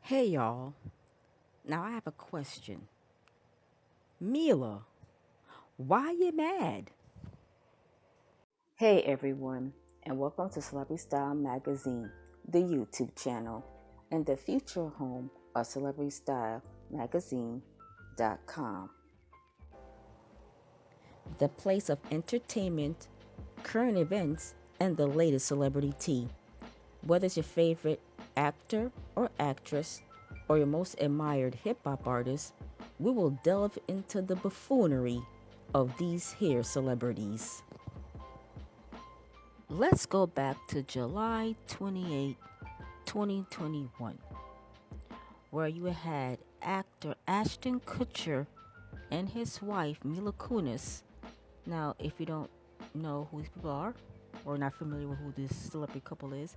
Hey y'all, now I have a question. Mila, why you mad? Hey everyone, and welcome to Celebrity Style Magazine, the YouTube channel, and the future home of Celebrity Style Magazine.com. The place of entertainment, current events, and the latest celebrity tea. Whether it's your favorite actor or actress, or your most admired hip hop artist, we will delve into the buffoonery of these here celebrities. Let's go back to July 28, 2021, where you had actor Ashton Kutcher and his wife Mila Kunis. Now, if you don't know who these people are, or not familiar with who this celebrity couple is,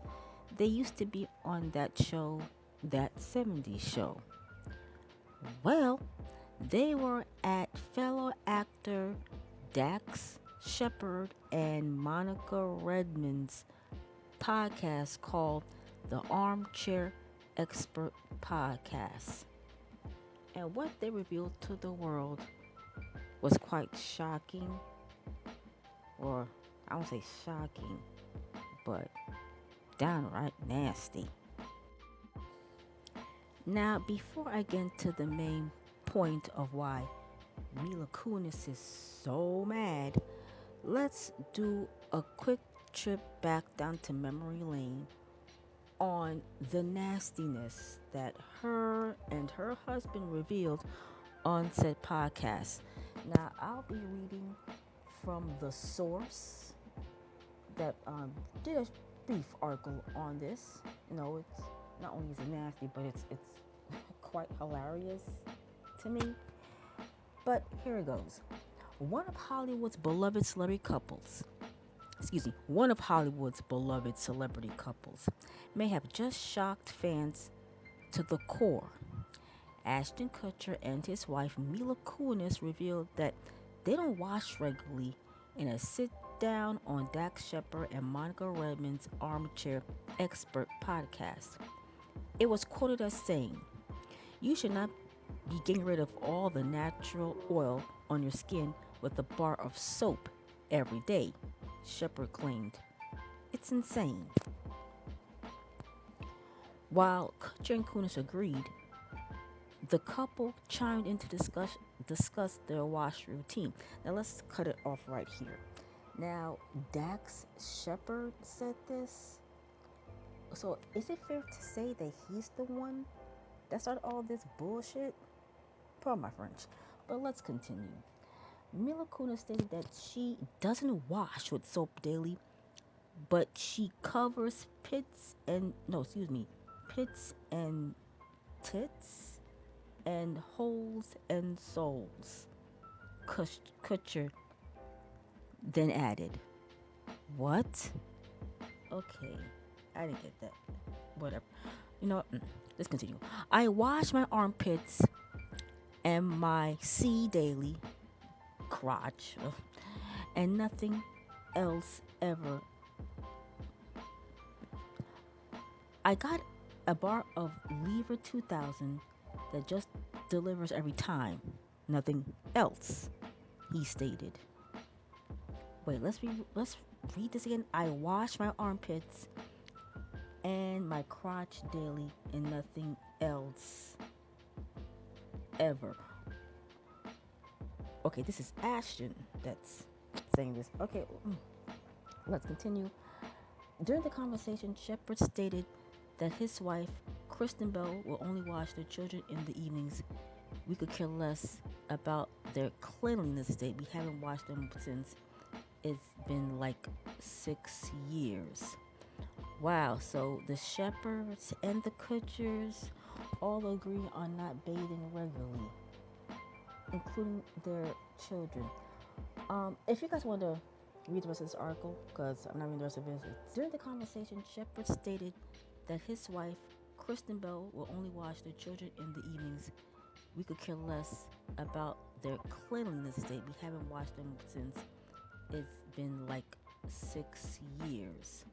they used to be on that show, That 70s Show. Well, they were at fellow actor Dax Shepard and Monica Redmond's podcast called the Armchair Expert Podcast. And what they revealed to the world was quite shocking, or I won't say shocking, but downright nasty. Now, before I get into the main point of why Mila Kunis is so mad, let's do a quick trip back down to memory lane on the nastiness that her and her husband revealed on said podcast. Now, I'll be reading from the source that did a brief article on this. It's not only is it nasty, but it's quite hilarious to me. But here it goes. One of Hollywood's beloved celebrity couples, one of Hollywood's beloved celebrity couples may have just shocked fans to the core. Ashton Kutcher and his wife Mila Kunis revealed that they don't wash regularly in a sit down on Dax Shepard and Monica Redmond's Armchair Expert podcast. It was quoted as saying, "You should not be getting rid of all the natural oil on your skin with a bar of soap every day," Shepard claimed. "It's insane." While Kutcher and Kunis agreed, the couple chimed in to discuss their wash routine. Now let's cut it off right here. Now, Dax Shepard said this. So is it fair to say that he's the one that started all this bullshit? Pardon my French. But let's continue. Mila Kunis stated that she doesn't wash with soap daily, but she covers pits and tits and holes and soles. Kutcher then added, "What? Okay, I didn't get that. Whatever. Let's continue. I wash my armpits and my daily crotch, and nothing else ever. I got a bar of Lever 2000 that just delivers every time. Nothing else," he stated. Wait, let's read this again. I wash my armpits and my crotch daily and nothing else ever. Okay, this is Ashton that's saying this. Okay, let's continue. During the conversation, Shepard stated that his wife, Kristen Bell, will only watch their children in the evenings. "We could care less about their cleanliness state. We haven't watched them since it's been like 6 years." Wow, so the Shepards and the Kutchers all agree on not bathing regularly, including their children. If you guys want to read the rest of this article, because I'm not reading the rest of it. During the conversation, Shepard stated that his wife, Kristen Bell, will only watch their children in the evenings. "We could care less about their cleanliness state. We haven't watched them since it's been like 6 years."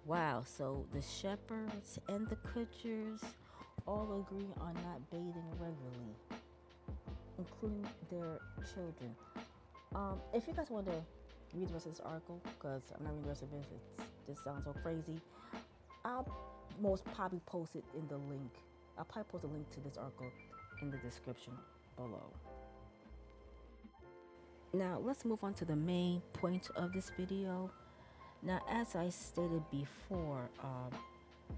Wow, so the Shepards and the Kutchers all agree on not bathing regularly, including their children. If you guys want to read the rest of this article, because I'm not reading the rest of it, this sounds so crazy, I'll most probably post it in the link. I'll probably post a link to this article in the description below. Now let's move on to the main point of this video. Now, as I stated before,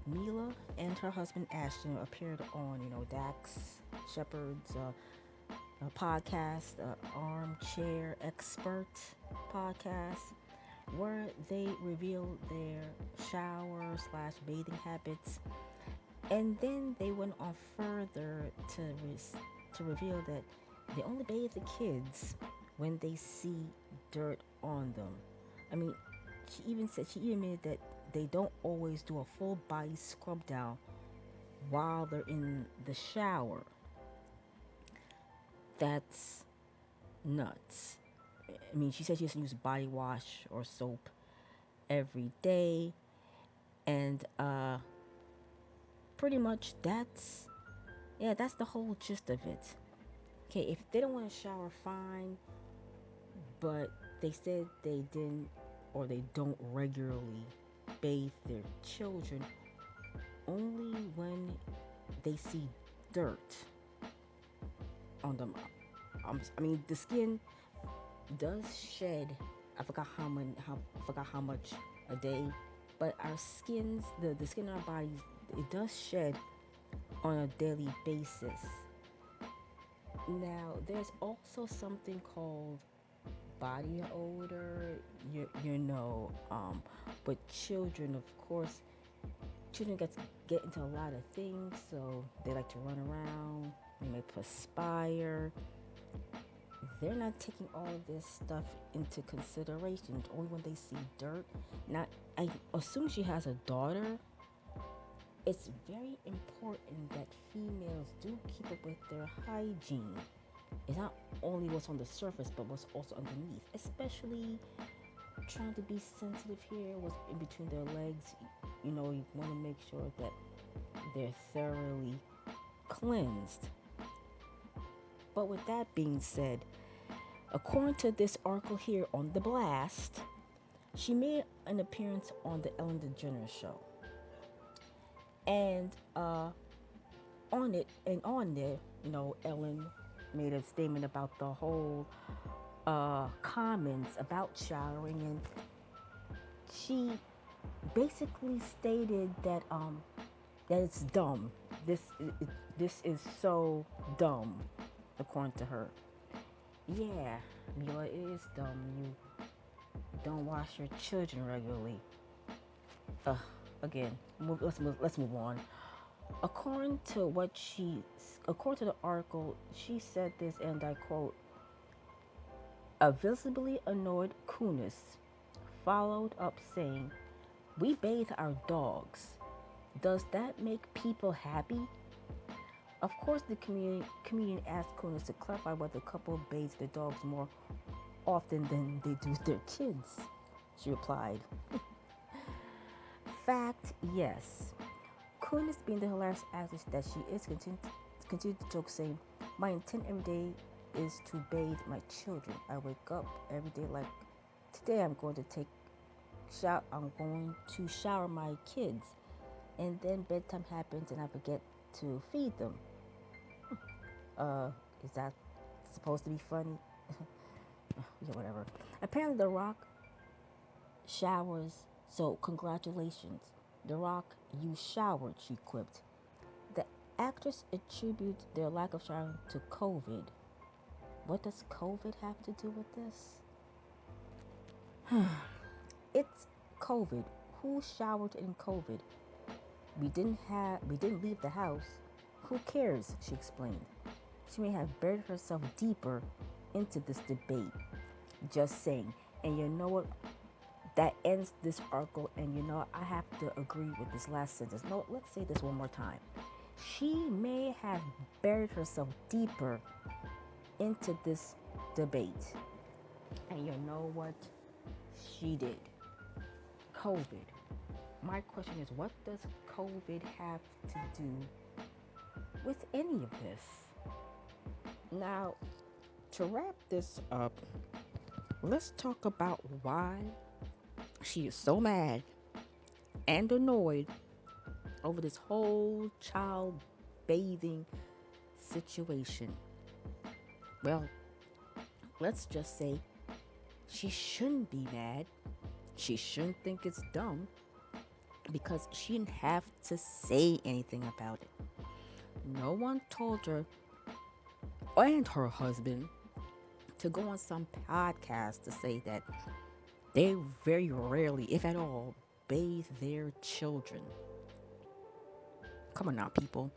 Mila and her husband Ashton appeared on, Dax Shepard's podcast, Armchair Expert podcast, where they revealed their shower/bathing habits, and then they went on further to reveal that they only bathe the kids when they see dirt on them. I mean, she even admitted that they don't always do a full body scrub down while they're in the shower. That's nuts. I mean, she said she doesn't use body wash or soap every day, and pretty much that's the whole gist of it. Okay, if they don't want to shower, fine, but they said they didn't, or they don't regularly bathe their children only when they see dirt on them. I mean, the skin does shed. I forgot how much a day, but our skins, the skin on our bodies, it does shed on a daily basis. Now, there's also something called body odor, but children, of course, children get into a lot of things, so they like to run around, they may perspire. They're not taking all of this stuff into consideration, only when they see dirt. Now, I assume she has a daughter. It's very important that females do keep up with their hygiene. It's not only what's on the surface, but what's also underneath. Especially trying to be sensitive here, what's in between their legs. You want to make sure that they're thoroughly cleansed. But with that being said, according to this article here on The Blast, she made an appearance on the Ellen DeGeneres show. And on there, Ellen made a statement about the whole comments about showering, and she basically stated that it's dumb. This is so dumb, according to her. Yeah, Mila, it is dumb. You don't wash your children regularly. Again, let's move on. According to the article, she said this, and I quote: "A visibly annoyed Kunis followed up saying, 'We bathe our dogs. Does that make people happy?' Of course, the comedian asked Kunis to clarify whether the couple bathes their dogs more often than they do their kids. She replied, "Fact, yes." Kunis, being the hilarious actress that she is, continued to joke, saying, "My intent every day is to bathe my children. I wake up every day like, today I'm going to shower my kids, and then bedtime happens and I forget to feed them." Is that supposed to be funny? Yeah, whatever. Apparently, The Rock showers, so congratulations. The Rock, you showered, she quipped. The actress attributes their lack of showering to COVID. What does COVID have to do with this? It's COVID. Who showered in COVID? We didn't leave the house. Who cares? She explained. She may have buried herself deeper into this debate. Just saying. And you know what? That ends this article, and I have to agree with this last sentence. No, let's say this one more time. She may have buried herself deeper into this debate. And you know what? She did. COVID. My question is, what does COVID have to do with any of this. Now, to wrap this up, let's talk about why she is so mad and annoyed over this whole child bathing situation. Well, let's just say she shouldn't be mad. She shouldn't think it's dumb because she didn't have to say anything about it. No one told her and her husband to go on some podcast to say that they very rarely, if at all, bathe their children. Come on now, people.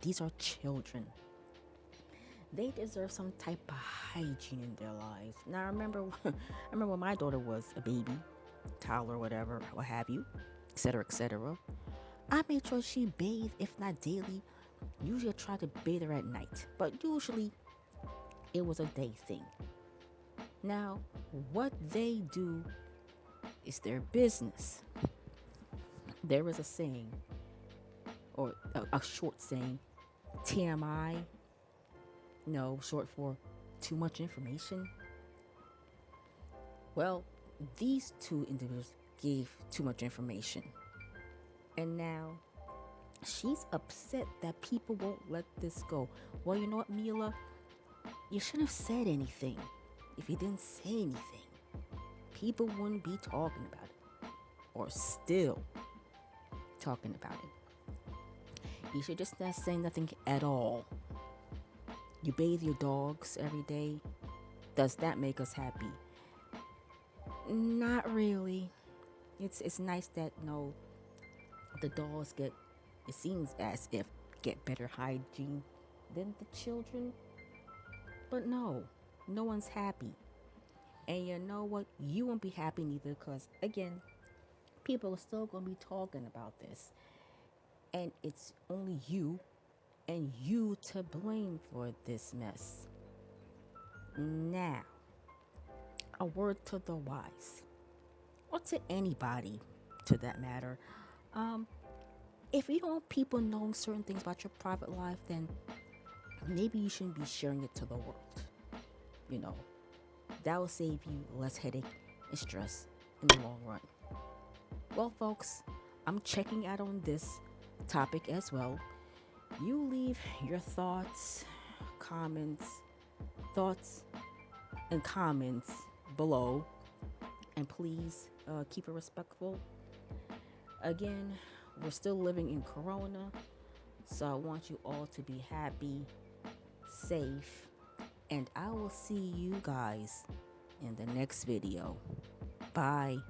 These are children. They deserve some type of hygiene in their lives. Now, I remember, I remember when my daughter was a baby, toddler, whatever, what have you, etc., etc. I made sure she bathed, if not daily. Usually, I try to bathe her at night, but usually it was a day thing. Now, what they do is their business. There is a saying, or a short saying, TMI. No, short for too much information. Well, these two individuals gave too much information. And now she's upset that people won't let this go. Well, you know what, Mila? You shouldn't have said anything. If you didn't say anything, people wouldn't be talking about it. Or still talking about it. You should just not say nothing at all. You bathe your dogs every day. Does that make us happy? Not really. It's nice that the dogs get, it seems as if, get better hygiene than the children. But no one's happy. And you know what? You won't be happy neither because, again, people are still going to be talking about this. And it's only you and you to blame for this mess. Now, a word to the wise, or to anybody to that matter. If you don't want people knowing certain things about your private life, then maybe you shouldn't be sharing it to the world. That will save you less headache and stress in the long run. Well, folks, I'm checking out on this topic as well. You leave your thoughts and comments below, and please keep it respectful. Again, we're still living in Corona, so I want you all to be happy, safe, and I will see you guys in the next video. Bye.